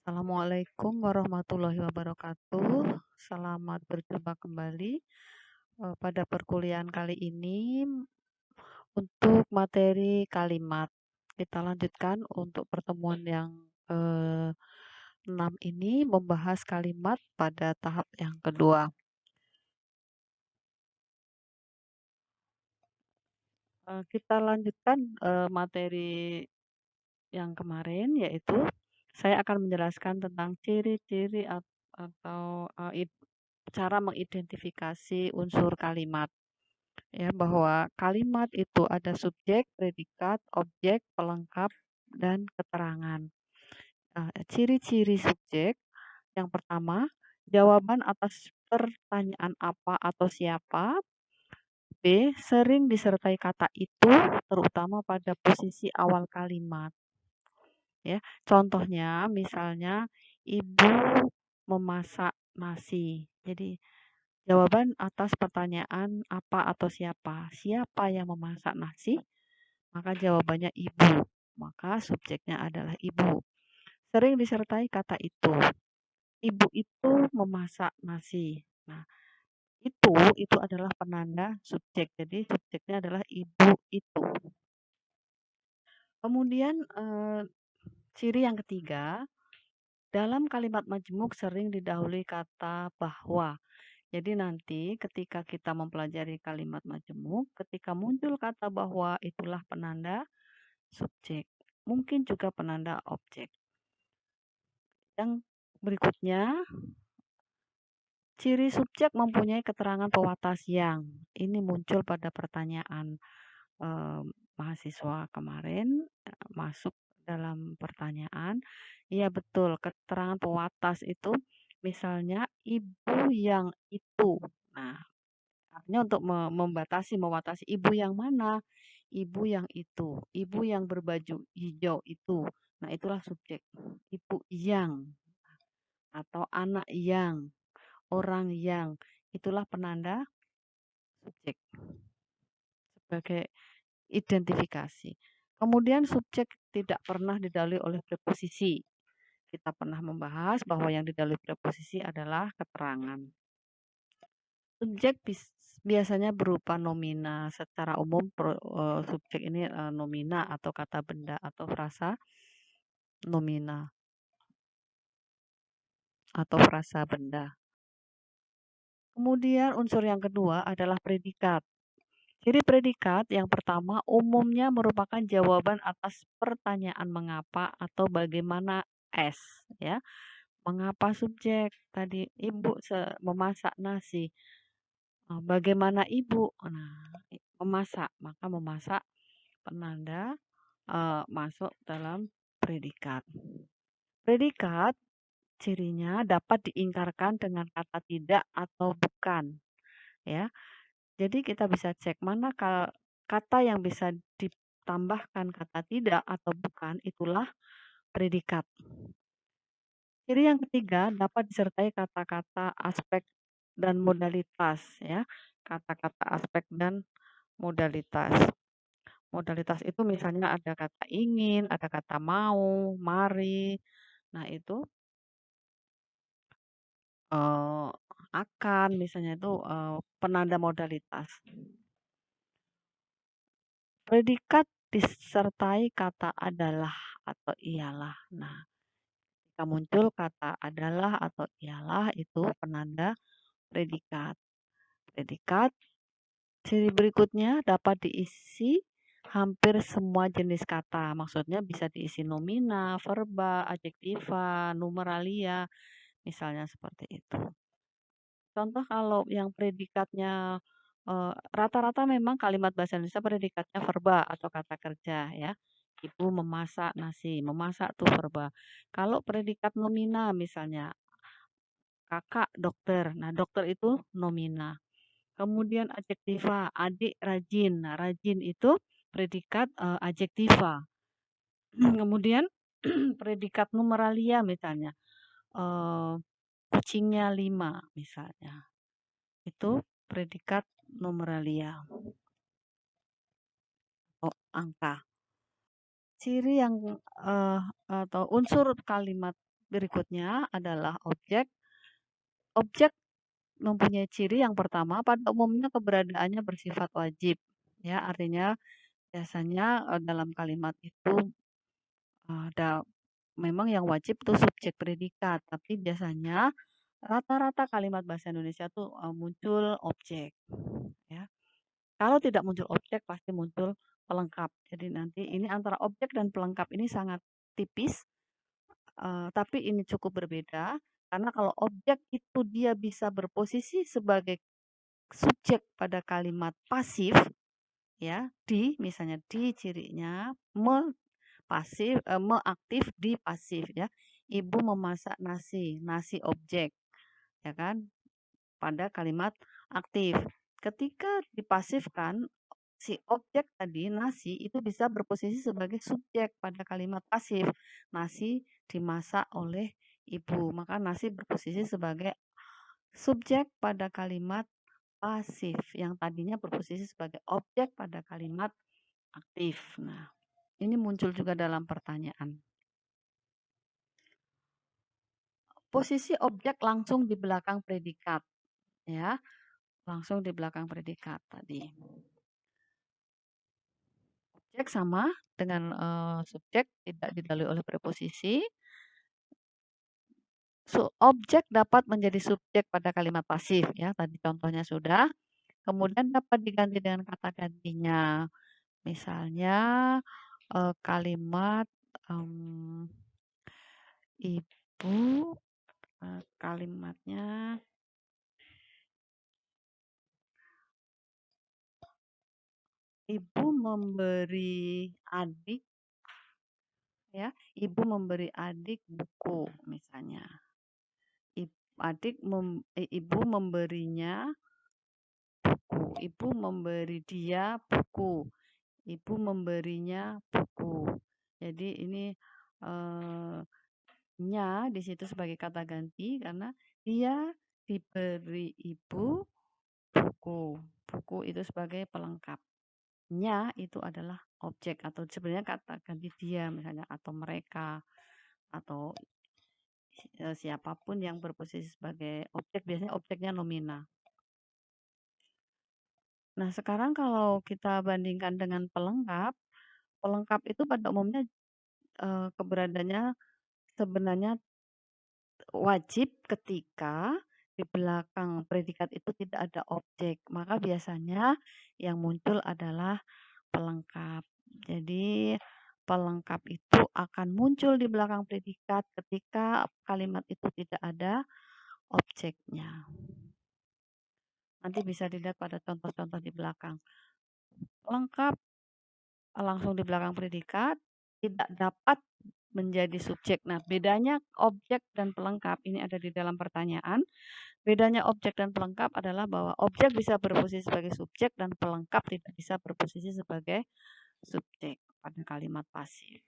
Assalamualaikum warahmatullahi wabarakatuh. Selamat berjumpa kembali pada perkuliahan kali ini untuk materi kalimat. Kita lanjutkan untuk pertemuan yang eh, 6 ini membahas kalimat pada tahap yang kedua. Kita lanjutkan materi yang kemarin, yaitu saya akan menjelaskan tentang ciri-ciri atau cara mengidentifikasi unsur kalimat. Ya, bahwa kalimat itu ada subjek, predikat, objek, pelengkap, dan keterangan. Ciri-ciri subjek yang pertama, jawaban atas pertanyaan apa atau siapa. B, sering disertai kata itu, terutama pada posisi awal kalimat. Ya, contohnya misalnya ibu memasak nasi. Jadi jawaban atas pertanyaan apa atau siapa. Siapa yang memasak nasi? Maka jawabannya ibu. Maka subjeknya adalah ibu. Sering disertai kata itu. Ibu itu memasak nasi. Nah, itu adalah penanda subjek. Jadi subjeknya adalah ibu itu. Kemudian ciri yang ketiga, dalam kalimat majemuk sering didahului kata bahwa. Jadi nanti ketika kita mempelajari kalimat majemuk, ketika muncul kata bahwa itulah penanda subjek. Mungkin juga penanda objek. Yang berikutnya, ciri subjek mempunyai keterangan pewatas yang. Ini muncul pada pertanyaan mahasiswa kemarin, masuk dalam pertanyaan. Iya betul, keterangan pewatas itu misalnya ibu yang itu. Nah, artinya untuk mewatasi ibu yang mana? Ibu yang itu, ibu yang berbaju hijau itu. Nah, itulah subjek. Ibu yang atau anak yang, orang yang, itulah penanda subjek sebagai identifikasi. Kemudian subjek tidak pernah didahului oleh preposisi. Kita pernah membahas bahwa yang didahului preposisi adalah keterangan. Subjek biasanya berupa nomina. Secara umum subjek ini nomina atau kata benda atau frasa nomina atau frasa benda. Kemudian unsur yang kedua adalah predikat. Ciri predikat yang pertama umumnya merupakan jawaban atas pertanyaan mengapa atau bagaimana S, ya. Mengapa subjek tadi ibu memasak nasi. Bagaimana ibu? Nah, memasak, maka memasak penanda masuk dalam predikat. Predikat cirinya dapat diingkarkan dengan kata tidak atau bukan, ya. Jadi kita bisa cek mana kata yang bisa ditambahkan kata tidak atau bukan, itulah predikat. Ciri yang ketiga dapat disertai kata-kata aspek dan modalitas, ya. Kata-kata aspek dan modalitas. Modalitas itu misalnya ada kata ingin, ada kata mau, mari. Nah, itu akan misalnya itu penanda modalitas. Predikat disertai kata adalah atau ialah. Nah, jika muncul kata adalah atau ialah itu penanda predikat. Predikat ciri berikutnya dapat diisi hampir semua jenis kata. Maksudnya bisa diisi nomina, verba, adjektiva, numeralia, misalnya seperti itu. Contoh kalau yang predikatnya rata-rata memang kalimat bahasa Indonesia predikatnya verba atau kata kerja, ya. Ibu memasak nasi, memasak tuh verba. Kalau predikat nomina misalnya kakak dokter. Nah, dokter itu nomina. Kemudian adjektiva, adik rajin. Nah, rajin itu predikat adjektiva. Kemudian predikat numeralia misalnya kucingnya 5 misalnya. Itu predikat numeralia atau angka. Ciri yang atau unsur kalimat berikutnya adalah objek. Objek mempunyai ciri yang pertama, pada umumnya keberadaannya bersifat wajib. Ya, artinya biasanya dalam kalimat itu ada memang yang wajib itu subjek predikat, tapi biasanya rata-rata kalimat bahasa Indonesia tuh muncul objek, ya. Kalau tidak muncul objek pasti muncul pelengkap. Jadi nanti ini antara objek dan pelengkap ini sangat tipis, tapi ini cukup berbeda karena kalau objek itu dia bisa berposisi sebagai subjek pada kalimat pasif, ya, di misalnya di cirinya pasif, aktif di pasif ya. Ibu memasak nasi, nasi objek, ya kan? Pada kalimat aktif. Ketika dipasifkan, si objek tadi nasi itu bisa berposisi sebagai subjek pada kalimat pasif. Nasi dimasak oleh ibu, maka nasi berposisi sebagai subjek pada kalimat pasif yang tadinya berposisi sebagai objek pada kalimat aktif. Nah, ini muncul juga dalam pertanyaan. Posisi objek langsung di belakang predikat, ya. Langsung di belakang predikat tadi. Objek sama dengan subjek tidak didahului oleh preposisi. Objek dapat menjadi subjek pada kalimat pasif, ya. Tadi contohnya sudah. Kemudian dapat diganti dengan kata gantinya. Misalnya kalimat ibu, kalimatnya ibu memberi adik, ya, ibu memberi adik buku misalnya. Ibu memberinya buku, ibu memberi dia buku, ibu memberinya buku. Jadi ini nya di situ sebagai kata ganti karena dia diberi ibu buku. Buku itu sebagai pelengkap. Nya itu adalah objek atau sebenarnya kata ganti dia misalnya atau mereka atau siapapun yang berposisi sebagai objek, biasanya objeknya nomina. Nah, sekarang kalau kita bandingkan dengan pelengkap, pelengkap itu pada umumnya keberadaannya sebenarnya wajib ketika di belakang predikat itu tidak ada objek. Maka biasanya yang muncul adalah pelengkap. Jadi pelengkap itu akan muncul di belakang predikat ketika kalimat itu tidak ada objeknya. Nanti bisa dilihat pada contoh-contoh di belakang. Pelengkap langsung di belakang predikat tidak dapat menjadi subjek. Nah, bedanya objek dan pelengkap ini ada di dalam pertanyaan. Bedanya objek dan pelengkap adalah bahwa objek bisa berposisi sebagai subjek dan pelengkap tidak bisa berposisi sebagai subjek pada kalimat pasif.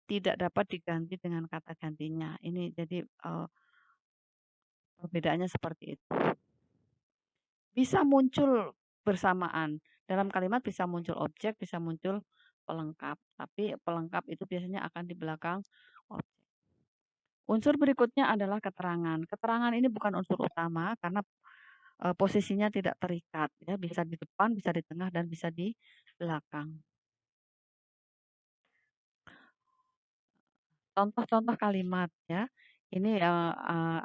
Tidak dapat diganti dengan kata gantinya. Ini jadi perbedaannya seperti itu. Bisa muncul bersamaan. Dalam kalimat bisa muncul objek, bisa muncul pelengkap. Tapi pelengkap itu biasanya akan di belakang objek. Unsur berikutnya adalah keterangan. Keterangan ini bukan unsur utama karena posisinya tidak terikat, ya, bisa di depan, bisa di tengah, dan bisa di belakang. Contoh-contoh kalimat, ya. Ini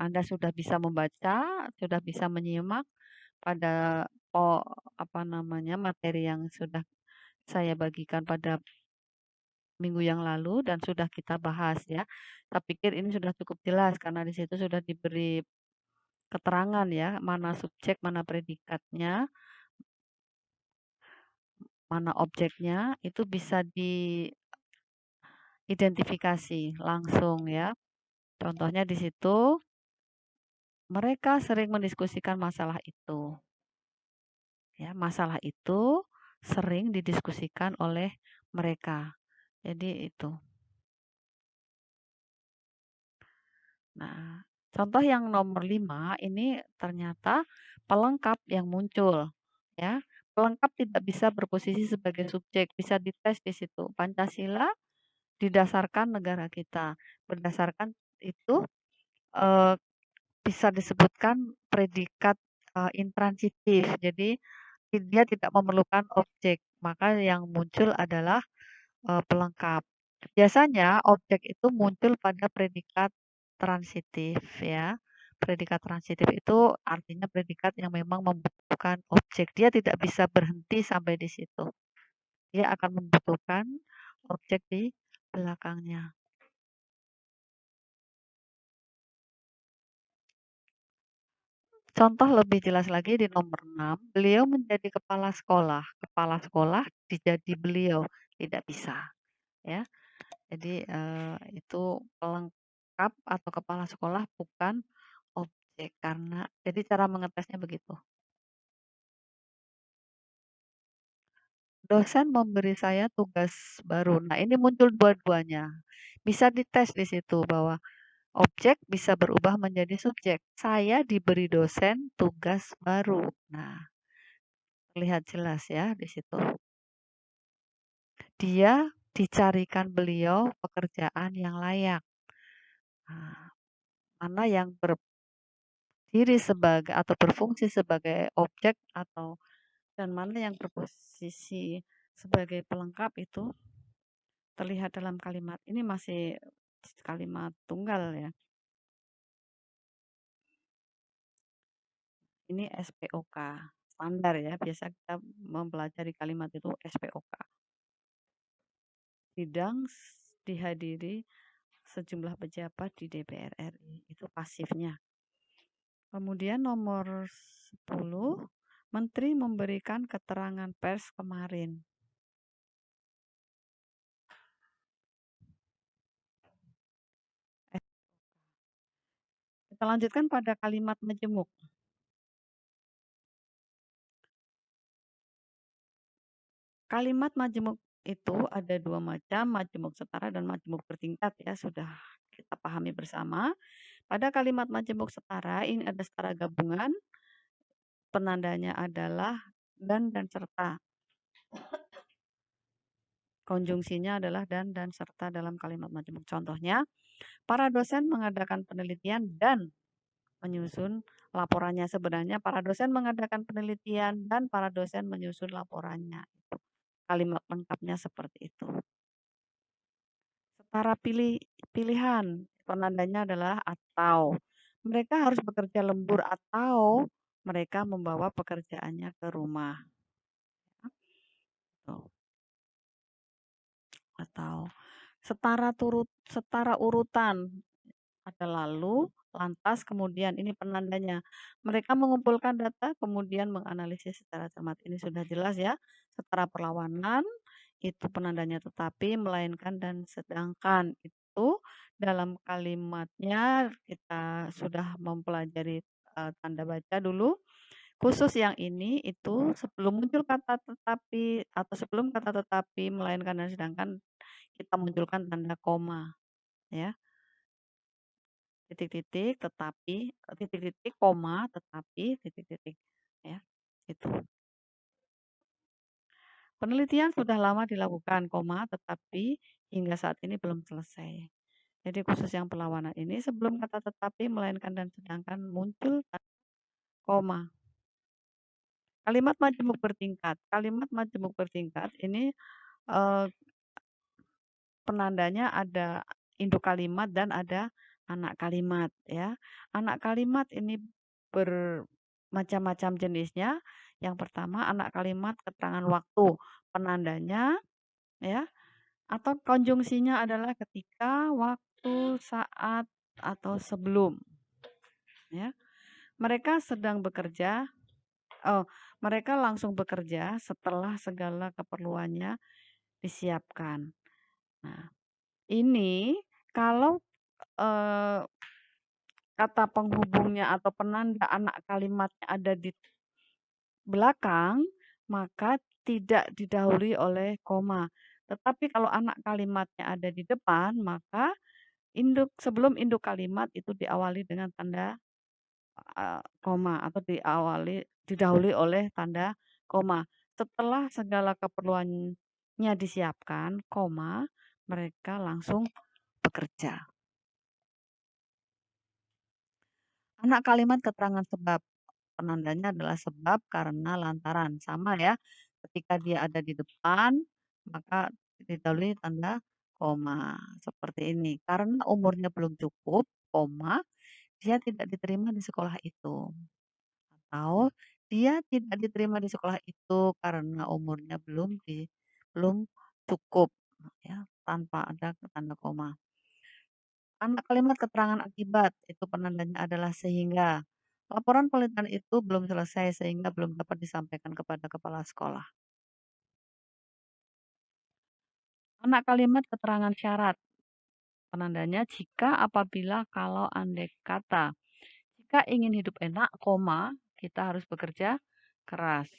Anda sudah bisa membaca, sudah bisa menyimak pada materi yang sudah saya bagikan pada minggu yang lalu dan sudah kita bahas ya. Saya pikir ini sudah cukup jelas karena di situ sudah diberi keterangan ya, mana subjek, mana predikatnya, mana objeknya, itu bisa diidentifikasi langsung ya. Contohnya di situ mereka sering mendiskusikan masalah itu. Ya, masalah itu sering didiskusikan oleh mereka. Jadi itu. Nah, contoh yang nomor 5 ini ternyata pelengkap yang muncul. Ya, pelengkap tidak bisa berposisi sebagai subjek, bisa dites di situ. Pancasila didasarkan negara kita, berdasarkan itu eh, bisa disebutkan predikat intransitif. Jadi dia tidak memerlukan objek, maka yang muncul adalah pelengkap. Biasanya objek itu muncul pada predikat transitif ya. Predikat transitif itu artinya predikat yang memang membutuhkan objek. Dia tidak bisa berhenti sampai di situ. Dia akan membutuhkan objek di belakangnya. Contoh lebih jelas lagi di nomor 6, beliau menjadi kepala sekolah. Kepala sekolah dijadi beliau, tidak bisa ya. Jadi itu pelengkap atau kepala sekolah bukan objek karena jadi cara mengetesnya begitu. Dosen memberi saya tugas baru. Nah, ini muncul dua-duanya. Bisa dites di situ bahwa objek bisa berubah menjadi subjek. Saya diberi dosen tugas baru. Nah, terlihat jelas ya di situ. Dia dicarikan beliau pekerjaan yang layak. Nah, mana yang berdiri sebagai atau berfungsi sebagai objek atau dan mana yang berposisi sebagai pelengkap itu terlihat dalam kalimat. Ini masih kalimat tunggal ya. Ini SPOK standar ya. Biasa kita mempelajari kalimat itu SPOK. Sidang dihadiri sejumlah pejabat di DPR RI. Itu pasifnya. Kemudian nomor 10, Menteri memberikan keterangan pers kemarin. Kita lanjutkan pada kalimat majemuk. Kalimat majemuk itu ada dua macam, majemuk setara dan majemuk bertingkat ya, sudah kita pahami bersama. Pada kalimat majemuk setara ini ada setara gabungan, penandanya adalah dan serta. Konjungsinya adalah dan serta dalam kalimat majemuk. Contohnya, para dosen mengadakan penelitian dan menyusun laporannya. Sebenarnya para dosen mengadakan penelitian dan para dosen menyusun laporannya. Kalimat lengkapnya seperti itu. Setara pilihan, penandanya adalah atau. Mereka harus bekerja lembur atau mereka membawa pekerjaannya ke rumah. Atau setara urutan. Ada lalu, lantas, kemudian. Ini penandanya. Mereka mengumpulkan data, kemudian menganalisis secara cermat. Ini sudah jelas ya. Setara perlawanan, itu penandanya tetapi, melainkan, dan sedangkan. Itu dalam kalimatnya kita sudah mempelajari tanda baca dulu. Khusus yang ini itu sebelum muncul kata tetapi atau sebelum kata tetapi, melainkan, dan sedangkan kita munculkan tanda koma ya. Titik-titik, tetapi, titik-titik, koma, tetapi, titik-titik. Ya, itu. Penelitian sudah lama dilakukan, koma, tetapi hingga saat ini belum selesai. Jadi khusus yang perlawanan ini sebelum kata tetapi, melainkan, dan sedangkan muncul koma. Kalimat majemuk bertingkat. Kalimat majemuk bertingkat ini eh, penandanya ada induk kalimat dan ada anak kalimat ya. Anak kalimat ini bermacam-macam jenisnya. Yang pertama anak kalimat keterangan waktu. Penandanya ya atau konjungsinya adalah ketika, waktu, saat atau sebelum ya. Mereka sedang bekerja. Oh, mereka langsung bekerja setelah segala keperluannya disiapkan. Nah, ini kalau kata penghubungnya atau penanda anak kalimatnya ada di belakang, maka tidak didahului oleh koma. Tetapi kalau anak kalimatnya ada di depan, maka sebelum induk kalimat itu diawali dengan tanda koma atau didahului oleh tanda koma. Setelah segala keperluannya disiapkan, koma, mereka langsung bekerja. Anak kalimat keterangan sebab, penandanya adalah sebab, karena, lantaran, sama ya. Ketika dia ada di depan, maka didahului tanda koma, seperti ini. Karena umurnya belum cukup, koma, dia tidak diterima di sekolah itu. Atau dia tidak diterima di sekolah itu karena umurnya belum cukup, ya, tanpa ada tanda koma. Anak kalimat keterangan akibat, itu penandanya adalah sehingga. Laporan penelitian itu belum selesai sehingga belum dapat disampaikan kepada kepala sekolah. Anak kalimat keterangan syarat, penandanya jika, apabila, kalau, andai kata. Jika ingin hidup enak, koma, kita harus bekerja keras.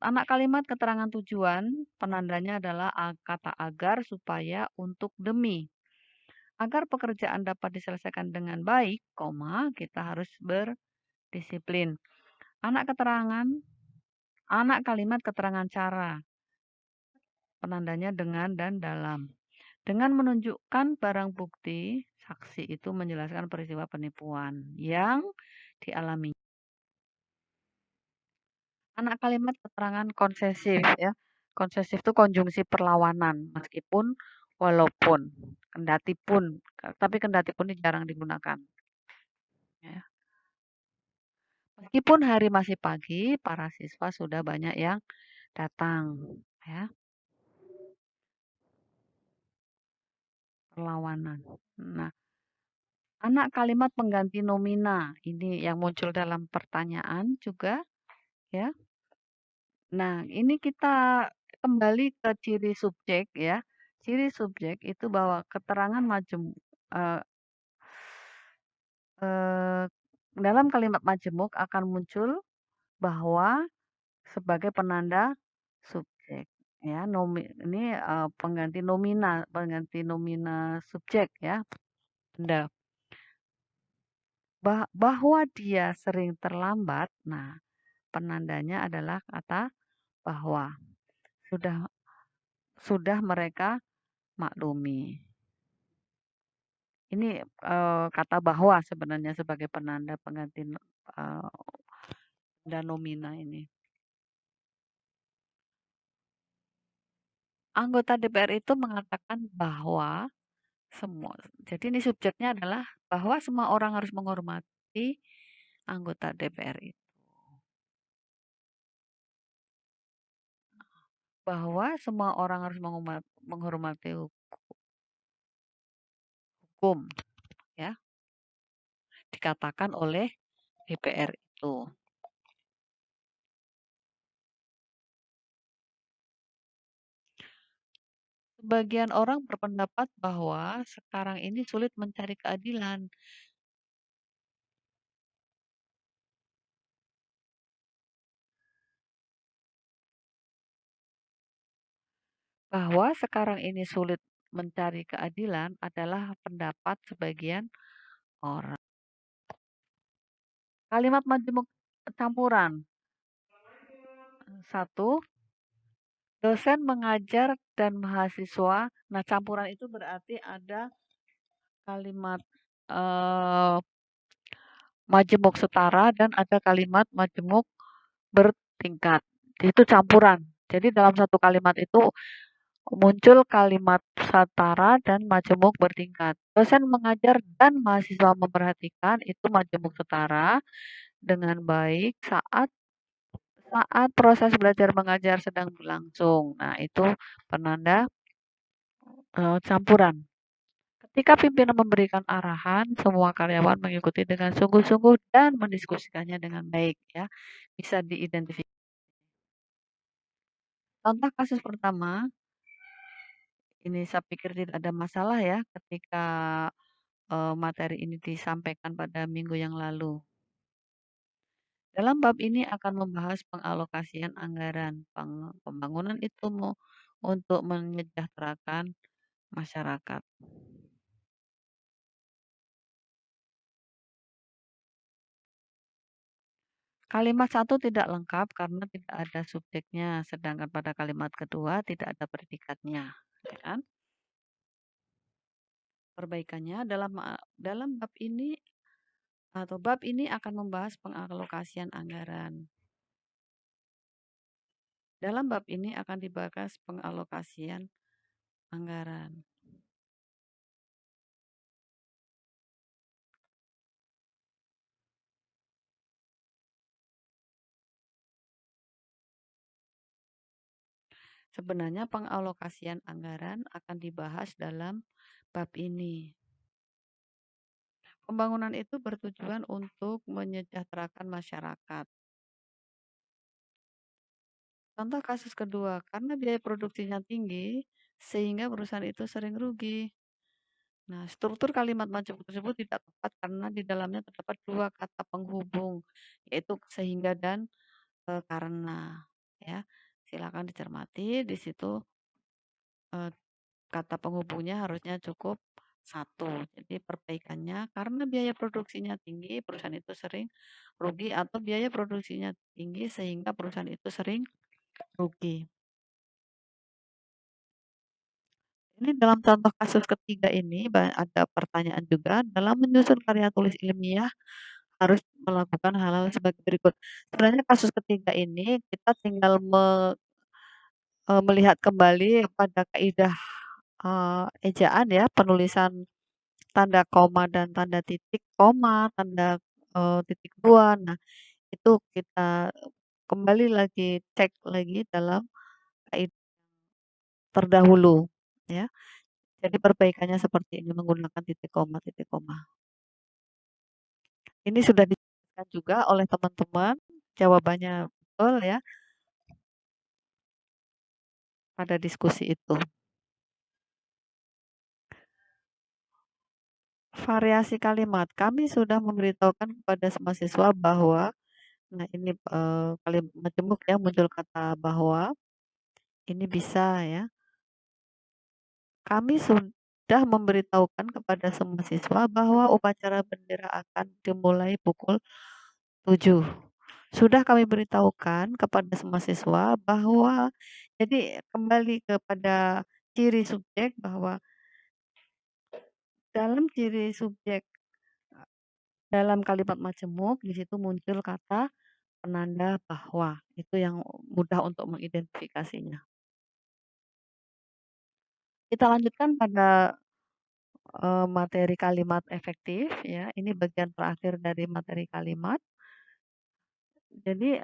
Anak kalimat keterangan tujuan, penandanya adalah kata agar, supaya, untuk, demi. Agar pekerjaan dapat diselesaikan dengan baik, koma, kita harus berdisiplin. Anak kalimat keterangan cara, penandanya dengan dan dalam. Dengan menunjukkan barang bukti, saksi itu menjelaskan peristiwa penipuan yang dialami. Anak kalimat keterangan konsesif ya. Konsesif itu konjungsi perlawanan, meskipun, walaupun, kendati pun, tapi kendati pun ini jarang digunakan. Ya. Meskipun hari masih pagi, para siswa sudah banyak yang datang. Ya, perlawanan. Nah, anak kalimat pengganti nomina, ini yang muncul dalam pertanyaan juga, ya. Nah, ini kita kembali ke ciri subjek ya. Ciri subjek itu bahwa keterangan eh, eh, dalam kalimat majemuk akan muncul bahwa sebagai penanda subjek ya. Ini pengganti nomina subjek ya. Benda. Bahwa dia sering terlambat. Nah, penandanya adalah kata bahwa sudah mereka maklumi. Ini kata bahwa sebenarnya sebagai penanda pengganti benda nomina ini. Anggota DPR itu mengatakan bahwa jadi ini subjeknya adalah bahwa semua orang harus menghormati anggota DPR itu. Bahwa semua orang harus menghormati hukum, ya, dikatakan oleh DPR itu. Sebagian orang berpendapat bahwa sekarang ini sulit mencari keadilan. Bahwa sekarang ini sulit mencari keadilan adalah pendapat sebagian orang. Kalimat majemuk campuran. 1. Dosen mengajar dan mahasiswa. Nah, campuran itu berarti ada kalimat majemuk setara dan ada kalimat majemuk bertingkat. Itu campuran. Jadi dalam satu kalimat itu muncul kalimat setara dan majemuk bertingkat. Dosen mengajar dan mahasiswa memperhatikan itu majemuk setara dengan baik saat proses belajar mengajar sedang berlangsung. Nah, itu penanda campuran. Ketika pimpinan memberikan arahan, semua karyawan mengikuti dengan sungguh-sungguh dan mendiskusikannya dengan baik ya. Bisa diidentifikasi. Contoh kasus pertama, ini saya pikir tidak ada masalah ya ketika materi ini disampaikan pada minggu yang lalu. Dalam bab ini akan membahas pengalokasian anggaran pembangunan itu untuk menyejahterakan masyarakat. Kalimat 1 tidak lengkap karena tidak ada subjeknya, sedangkan pada kalimat kedua tidak ada predikatnya, ya kan? Perbaikannya dalam bab ini atau bab ini akan membahas pengalokasian anggaran. Dalam bab ini akan dibahas pengalokasian anggaran. Sebenarnya pengalokasian anggaran akan dibahas dalam bab ini. Pembangunan itu bertujuan untuk menyejahterakan masyarakat. Contoh kasus kedua, karena biaya produksinya tinggi, sehingga perusahaan itu sering rugi. Nah, struktur kalimat macam tersebut tidak tepat karena di dalamnya terdapat dua kata penghubung, yaitu sehingga dan karena. Ya, silakan dicermati. Di situ eh, kata penghubungnya harusnya cukup satu. Jadi perbaikannya karena biaya produksinya tinggi, perusahaan itu sering rugi atau biaya produksinya tinggi sehingga perusahaan itu sering rugi. Ini dalam contoh kasus ketiga ini ada pertanyaan juga, dalam menyusun karya tulis ilmiah harus melakukan hal-hal sebagai berikut. Sebenarnya kasus ketiga ini kita tinggal melihat kembali pada kaidah ejaan ya, penulisan tanda koma dan tanda titik koma, tanda titik dua. Nah, itu kita kembali lagi cek lagi dalam kaidah terdahulu ya. Jadi perbaikannya seperti ini menggunakan titik koma, titik koma. Ini sudah dijelaskan juga oleh teman-teman, jawabannya betul ya pada diskusi itu. Variasi kalimat, kami sudah memberitahukan kepada mahasiswa bahwa, nah ini kalimat majemuk ya, muncul kata bahwa, ini bisa ya. Kami sudah memberitahukan kepada semua siswa bahwa upacara bendera akan dimulai pukul 7. Sudah kami beritahukan kepada semua siswa bahwa, jadi kembali kepada ciri subjek bahwa dalam ciri subjek dalam kalimat majemuk di situ muncul kata penanda bahwa. Itu yang mudah untuk mengidentifikasinya. Kita lanjutkan pada materi kalimat efektif ya. Ini bagian terakhir dari materi kalimat. Jadi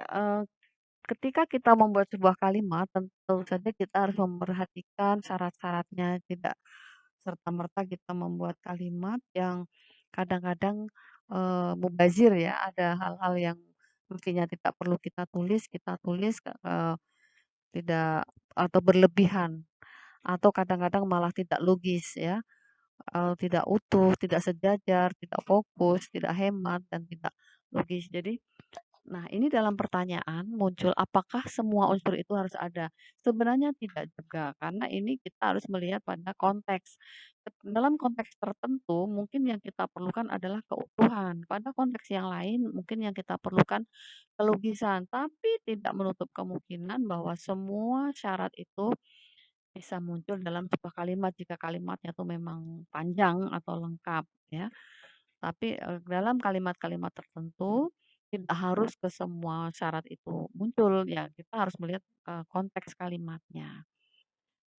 ketika kita membuat sebuah kalimat, tentu saja kita harus memperhatikan syarat-syaratnya, tidak serta-merta kita membuat kalimat yang kadang-kadang mubazir ya, ada hal-hal yang mestinya tidak perlu kita tulis tidak atau berlebihan atau kadang-kadang malah tidak logis ya, tidak utuh, tidak sejajar, tidak fokus, tidak hemat dan tidak logis. Jadi nah, ini dalam pertanyaan muncul apakah semua unsur itu harus ada? Sebenarnya tidak juga, karena ini kita harus melihat pada konteks. Dalam konteks tertentu, mungkin yang kita perlukan adalah keutuhan. Pada konteks yang lain, mungkin yang kita perlukan kelogisan, tapi tidak menutup kemungkinan bahwa semua syarat itu bisa muncul dalam sebuah kalimat jika kalimatnya itu memang panjang atau lengkap ya. Tapi, dalam kalimat-kalimat tertentu, tidak harus ke semua syarat itu muncul, ya kita harus melihat, konteks kalimatnya.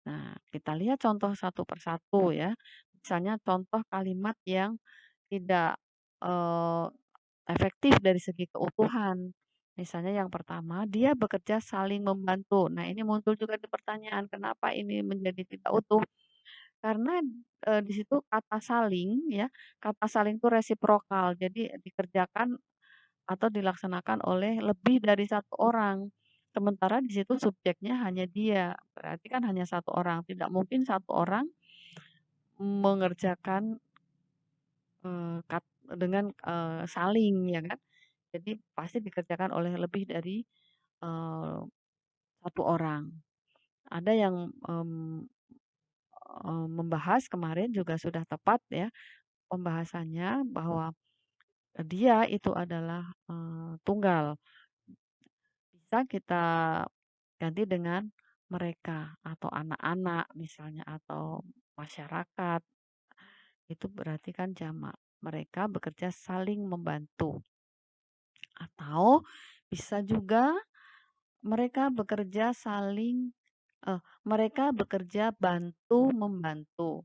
Nah, kita lihat contoh satu persatu ya. Misalnya contoh kalimat yang tidak, eee, efektif dari segi keutuhan. Misalnya yang pertama, dia bekerja saling membantu. Nah, ini muncul juga di pertanyaan, kenapa ini menjadi tidak utuh? Karena, di situ kata saling ya, kata saling itu resiprokal. Jadi dikerjakan atau dilaksanakan oleh lebih dari satu orang. Sementara di situ subjeknya hanya dia, berarti kan hanya satu orang. Tidak mungkin satu orang mengerjakan, eee, kat dengan, saling ya kan. Jadi pasti dikerjakan oleh lebih dari, eee, satu orang. Ada yang, membahas kemarin juga sudah tepat ya pembahasannya bahwa dia itu adalah, tunggal. Bisa kita ganti dengan mereka atau anak-anak misalnya atau masyarakat, itu berarti kan jamak. mereka bekerja saling membantu. Atau bisa juga mereka bekerja mereka bekerja bantu membantu.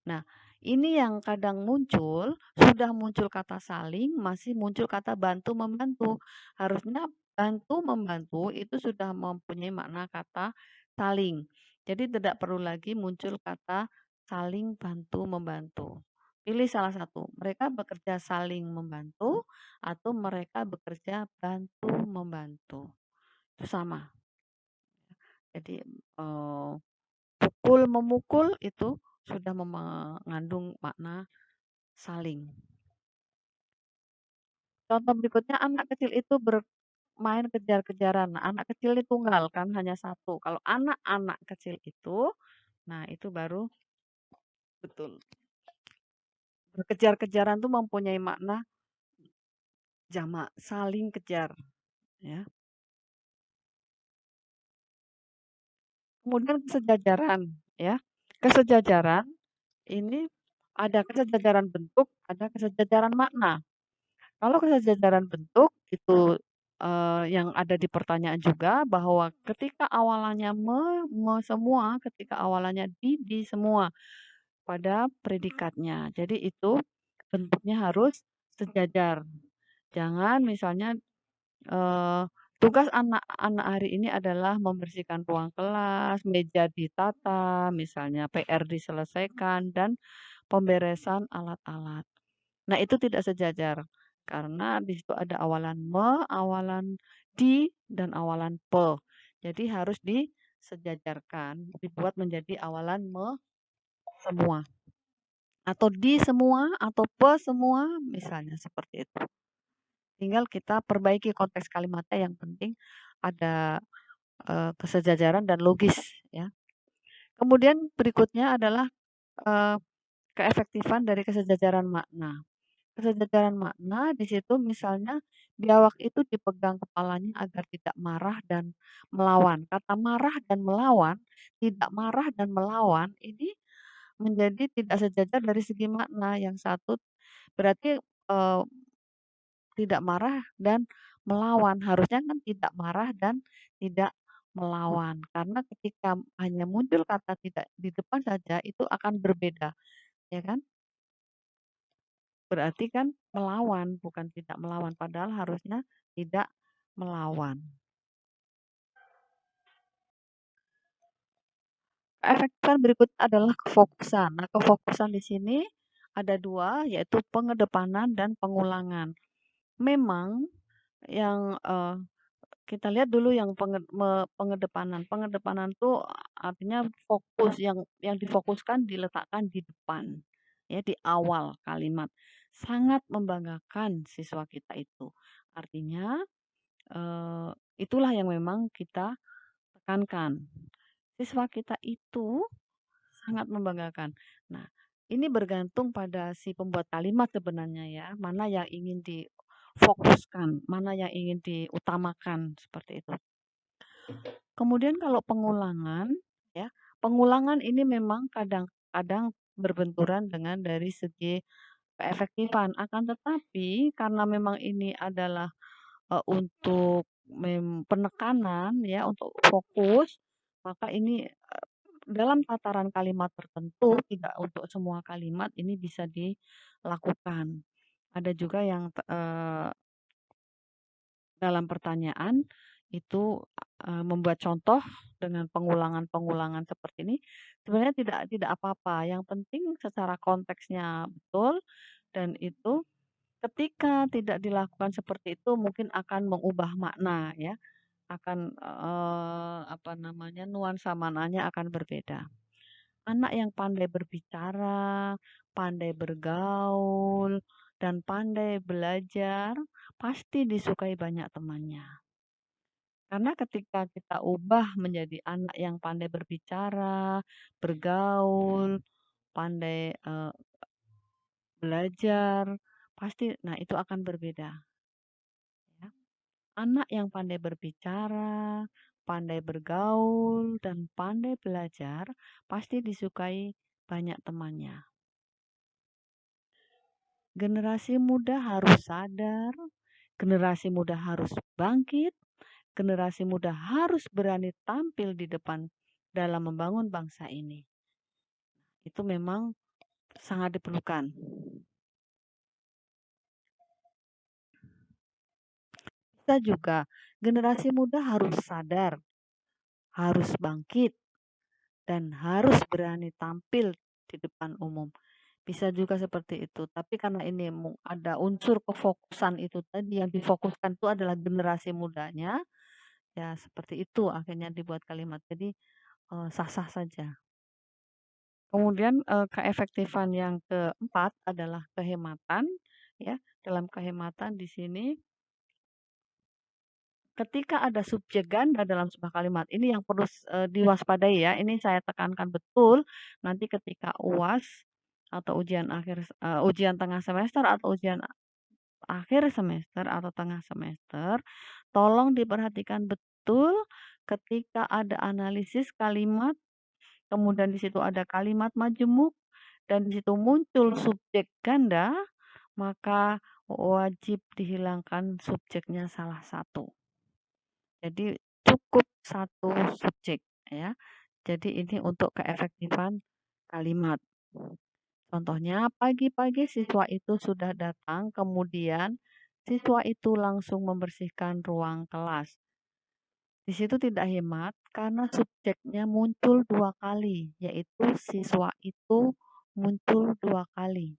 Nah, ini yang kadang muncul, sudah muncul kata saling, masih muncul kata bantu membantu. Harusnya bantu membantu itu sudah mempunyai makna kata saling. Jadi tidak perlu lagi muncul kata saling bantu membantu. Pilih salah satu. Mereka bekerja saling membantu atau mereka bekerja bantu membantu. Itu sama. Jadi pukul memukul itu sudah mengandung makna saling. Contoh berikutnya, anak kecil itu bermain kejar-kejaran. Nah, anak kecil ini tunggal kan, hanya satu. Kalau anak-anak kecil itu, nah itu baru betul. Berkejar-kejaran tuh mempunyai makna jamak, saling kejar, ya. Kemudian kesejajaran, ya. Kesejajaran ini ada kesejajaran bentuk, ada kesejajaran makna. Kalau kesejajaran bentuk itu yang ada di pertanyaan juga bahwa ketika awalannya semua, ketika awalannya di semua pada predikatnya. Jadi itu bentuknya harus sejajar. Jangan misalnya eh, tugas anak-anak hari ini adalah membersihkan ruang kelas, meja ditata, misalnya PR diselesaikan dan pemberesan alat-alat. Nah, itu tidak sejajar karena di situ ada awalan me, awalan di, dan awalan pe. Jadi harus disejajarkan, dibuat menjadi awalan me semua atau di semua atau pe semua misalnya seperti itu. Tinggal kita perbaiki konteks kalimatnya, yang penting ada kesejajaran dan logis ya. Kemudian berikutnya adalah eh, keefektifan dari kesejajaran makna. Kesejajaran makna di situ misalnya biawak itu dipegang kepalanya agar tidak marah dan melawan. Kata marah dan melawan, tidak marah dan melawan ini menjadi tidak sejajar dari segi makna. Yang satu berarti tidak marah dan melawan. Harusnya kan tidak marah dan tidak melawan. Karena ketika hanya muncul kata tidak di depan saja itu akan berbeda, ya kan? Berarti kan melawan, bukan tidak melawan. Padahal harusnya tidak melawan. Keefektifan berikut adalah kefokusan. Nah, kefokusan di sini ada dua, yaitu pengedepanan dan pengulangan. Memang yang kita lihat dulu yang pengedepanan. Pengedepanan itu artinya fokus, yang difokuskan diletakkan di depan, ya di awal kalimat. Sangat membanggakan siswa kita itu. Artinya eh, itulah yang memang kita tekankan. Siswa kita itu sangat membanggakan. Nah, ini bergantung pada si pembuat kalimat sebenarnya ya, mana yang ingin difokuskan, mana yang ingin diutamakan seperti itu. Kemudian kalau pengulangan, ya, pengulangan ini memang kadang-kadang berbenturan dengan dari segi keefektifan. Akan tetapi karena memang ini adalah untuk penekanan ya, untuk fokus, maka ini dalam tataran kalimat tertentu, tidak untuk semua kalimat ini bisa dilakukan. Ada juga yang dalam pertanyaan itu membuat contoh dengan pengulangan-pengulangan seperti ini, sebenarnya tidak apa-apa. Yang penting secara konteksnya betul, dan itu ketika tidak dilakukan seperti itu mungkin akan mengubah makna ya, akan apa namanya, nuansa maknanya akan berbeda. Anak yang pandai berbicara, pandai bergaul, dan pandai belajar pasti disukai banyak temannya. Karena ketika kita ubah menjadi anak yang pandai berbicara, bergaul, pandai belajar, pasti, nah itu akan berbeda. Ya. Anak yang pandai berbicara, pandai bergaul, dan pandai belajar pasti disukai banyak temannya. Generasi muda harus sadar, generasi muda harus bangkit, generasi muda harus berani tampil di depan dalam membangun bangsa ini. Itu memang sangat diperlukan. Kita juga, generasi muda harus sadar, harus bangkit, dan harus berani tampil di depan umum. Bisa juga seperti itu. Tapi karena ini ada unsur kefokusan itu tadi, yang difokuskan itu adalah generasi mudanya, ya seperti itu akhirnya dibuat kalimat. Jadi sah-sah saja. Kemudian keefektifan yang keempat adalah kehematan. Ya, dalam kehematan di sini ketika ada subjek ganda dalam sebuah kalimat, ini yang perlu diwaspadai ya. Ini saya tekankan betul nanti ketika UAS atau ujian tengah semester atau ujian akhir semester atau tengah semester, tolong diperhatikan betul ketika ada analisis kalimat, kemudian di situ ada kalimat majemuk dan di situ muncul subjek ganda, maka wajib dihilangkan subjeknya salah satu. Jadi cukup satu subjek ya. Jadi ini untuk keefektifan kalimat. Contohnya, pagi-pagi siswa itu sudah datang, kemudian siswa itu langsung membersihkan ruang kelas. Di situ tidak hemat karena subjeknya muncul 2 kali, yaitu siswa itu muncul 2 kali.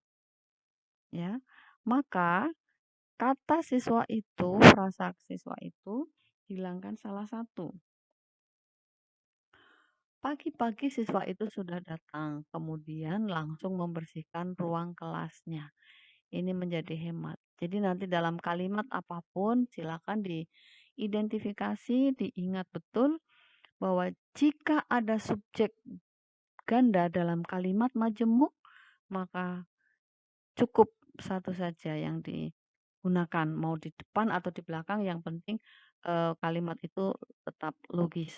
Ya, maka kata siswa itu, frasa siswa itu hilangkan salah satu. Pagi-pagi siswa itu sudah datang, kemudian langsung membersihkan ruang kelasnya. Ini menjadi hemat. Jadi nanti dalam kalimat apapun silakan diidentifikasi, diingat betul bahwa jika ada subjek ganda dalam kalimat majemuk, maka cukup satu saja yang digunakan, mau di depan atau di belakang, yang penting kalimat itu tetap logis.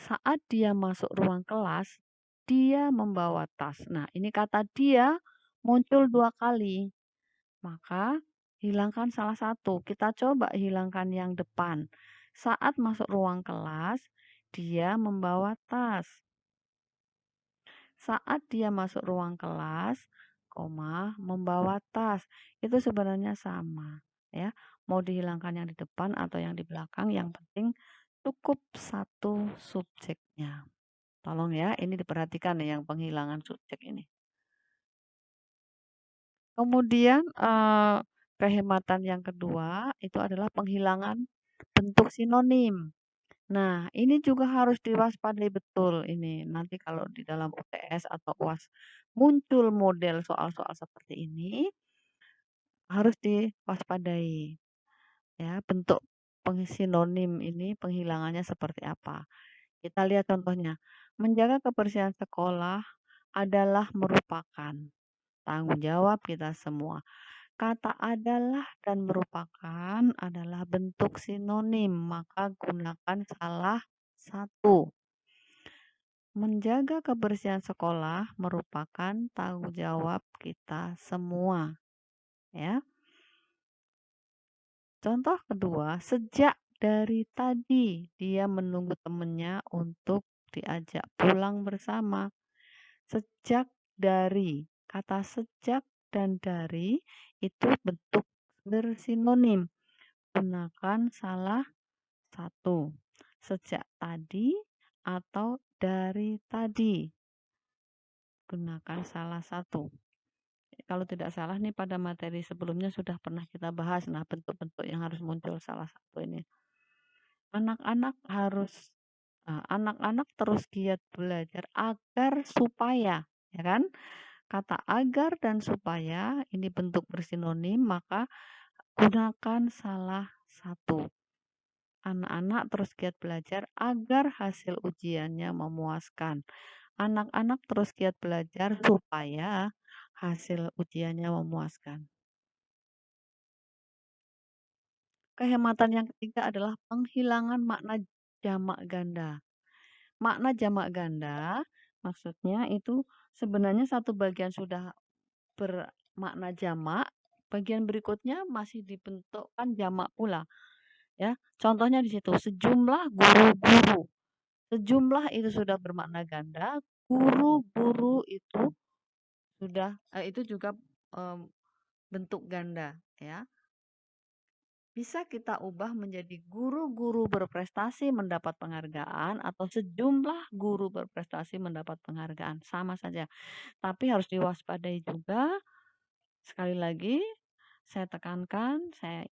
Saat dia masuk ruang kelas, dia membawa tas. Nah, ini kata dia muncul 2 kali. Maka hilangkan salah satu. Kita coba hilangkan yang depan. Saat masuk ruang kelas, dia membawa tas. Saat dia masuk ruang kelas, membawa tas. Itu sebenarnya sama, ya. Mau dihilangkan yang di depan atau yang di belakang, yang penting cukup satu subjeknya. Tolong ya, ini diperhatikan ya yang penghilangan subjek ini. Kemudian kehematan yang kedua itu adalah penghilangan bentuk sinonim. Nah, ini juga harus diwaspadai betul ini. Nanti kalau di dalam UTS atau UAS muncul model soal-soal seperti ini, harus diwaspadai. Ya, bentuk sinonim ini penghilangannya seperti apa. Kita lihat contohnya. Menjaga kebersihan sekolah adalah merupakan tanggung jawab kita semua. Kata adalah dan merupakan adalah bentuk sinonim, maka gunakan salah satu. Menjaga kebersihan sekolah merupakan tanggung jawab kita semua. Ya. Contoh kedua, sejak dari tadi dia menunggu temannya untuk diajak pulang bersama. Sejak dari, kata sejak dan dari itu bentuk bersinonim. Gunakan salah satu. Sejak tadi atau dari tadi. Gunakan salah satu. Kalau tidak salah nih pada materi sebelumnya sudah pernah kita bahas. Nah, bentuk-bentuk yang harus muncul salah satu ini. Anak-anak terus giat belajar agar supaya, ya kan? Kata agar dan supaya ini bentuk bersinonim, maka gunakan salah satu. Anak-anak terus giat belajar agar hasil ujiannya memuaskan. Anak-anak terus giat belajar supaya hasil ujiannya memuaskan. Kehematan yang ketiga adalah penghilangan makna jamak ganda. Makna jamak ganda maksudnya itu sebenarnya satu bagian sudah bermakna jamak, bagian berikutnya masih dibentukkan jamak pula, ya. Contohnya di situ, sejumlah guru-guru. Sejumlah itu sudah bermakna ganda, guru-guru itu juga bentuk ganda, ya. Bisa kita ubah menjadi guru-guru berprestasi mendapat penghargaan atau sejumlah guru berprestasi mendapat penghargaan, sama saja. Tapi harus diwaspadai juga, sekali lagi saya tekankan, saya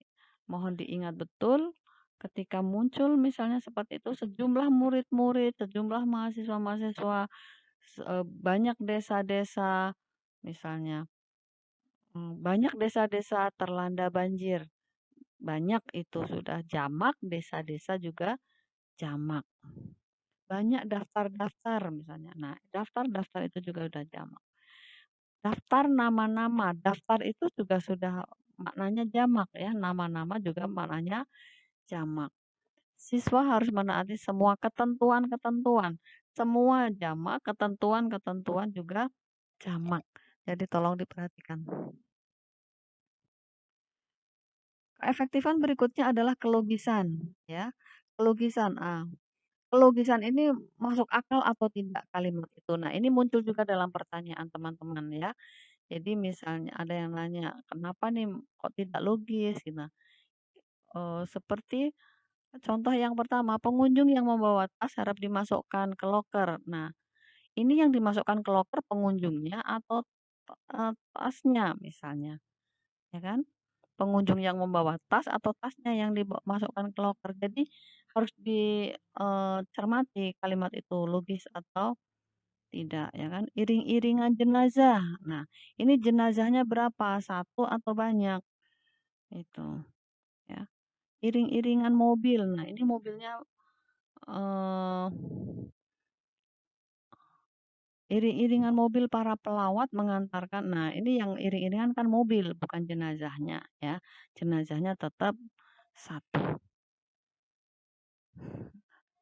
mohon diingat betul, ketika muncul misalnya seperti itu, sejumlah murid-murid, sejumlah mahasiswa-mahasiswa, banyak desa-desa misalnya, banyak desa-desa terlanda banjir, banyak itu sudah jamak, desa-desa juga jamak. Banyak daftar-daftar misalnya. Nah, daftar-daftar itu juga sudah jamak. Daftar nama-nama, daftar itu juga sudah maknanya jamak ya, nama-nama juga maknanya jamak. Siswa harus menaati semua ketentuan-ketentuan. Semua jamak, ketentuan-ketentuan juga jamak. Jadi tolong diperhatikan. Keefektifan berikutnya adalah kelogisan, ya. Kelogisan, kelogisan ini masuk akal atau tidak kalimat itu. Nah, ini muncul juga dalam pertanyaan teman-teman ya. Jadi misalnya ada yang nanya, "Kenapa nih kok tidak logis?" Gitu. Seperti contoh yang pertama, pengunjung yang membawa tas harap dimasukkan ke loker. Nah, ini yang dimasukkan ke loker pengunjungnya atau tasnya misalnya, ya kan? Pengunjung yang membawa tas atau tasnya yang dimasukkan ke loker. Jadi harus dicermati kalimat itu logis atau tidak, ya kan? Iring-iringan jenazah. Nah, ini jenazahnya berapa? Satu atau banyak? Itu, ya. Iring-iringan mobil. Nah, ini mobilnya eh, iring-iringan mobil para pelawat mengantarkan. Nah, ini yang iring-iringan kan mobil, bukan jenazahnya, ya. Jenazahnya tetap satu.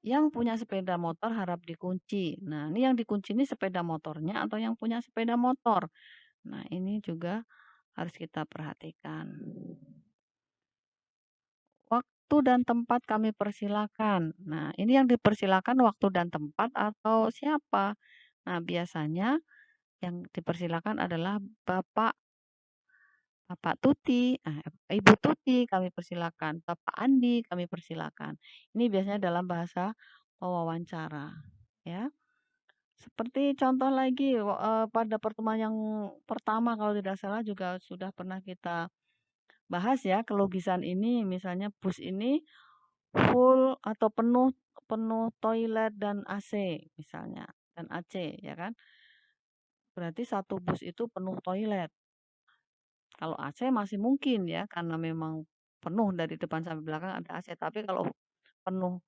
Yang punya sepeda motor harap dikunci. Nah, ini yang dikunci ini sepeda motornya atau yang punya sepeda motor. Nah, ini juga harus kita perhatikan. Waktu dan tempat kami persilakan. Nah, ini yang dipersilakan waktu dan tempat atau siapa? Nah, biasanya yang dipersilakan adalah Bapak Bapak Tuti, Ibu Tuti kami persilakan, Bapak Andi kami persilakan. Ini biasanya dalam bahasa wawancara, ya. Seperti contoh lagi, pada pertemuan yang pertama kalau tidak salah juga sudah pernah kita bahas ya, kelogisan ini. Misalnya bus ini full atau penuh penuh toilet dan AC misalnya, dan AC ya kan. Berarti satu bus itu penuh toilet. Kalau AC masih mungkin ya, karena memang penuh dari depan sampai belakang ada AC. Tapi kalau penuh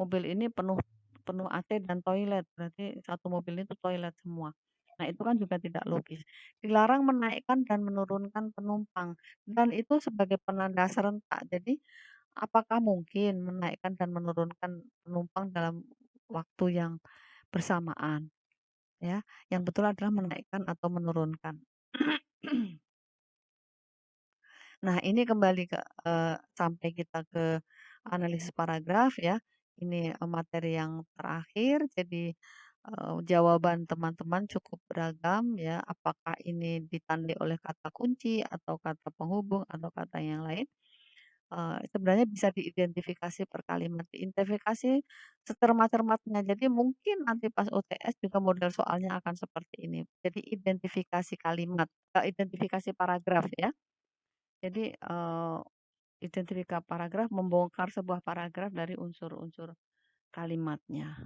mobil ini penuh penuh AC dan toilet, berarti satu mobil itu toilet semua. Nah, itu kan juga tidak logis. Dilarang menaikkan dan menurunkan penumpang, dan itu sebagai penanda serentak. Jadi, apakah mungkin menaikkan dan menurunkan penumpang dalam waktu yang bersamaan, ya? Yang betul adalah menaikkan atau menurunkan. Nah, ini kembali sampai kita ke analisis paragraf ya. Ini, materi yang terakhir, jadi, jawaban teman-teman cukup beragam ya, apakah ini ditandai oleh kata kunci atau kata penghubung atau kata yang lain, sebenarnya bisa diidentifikasi per kalimat, diidentifikasi secermat-cermatnya. Jadi mungkin nanti pas UTS juga model soalnya akan seperti ini. Jadi identifikasi kalimat, identifikasi paragraf ya. Jadi, identifikasi paragraf membongkar sebuah paragraf dari unsur-unsur kalimatnya.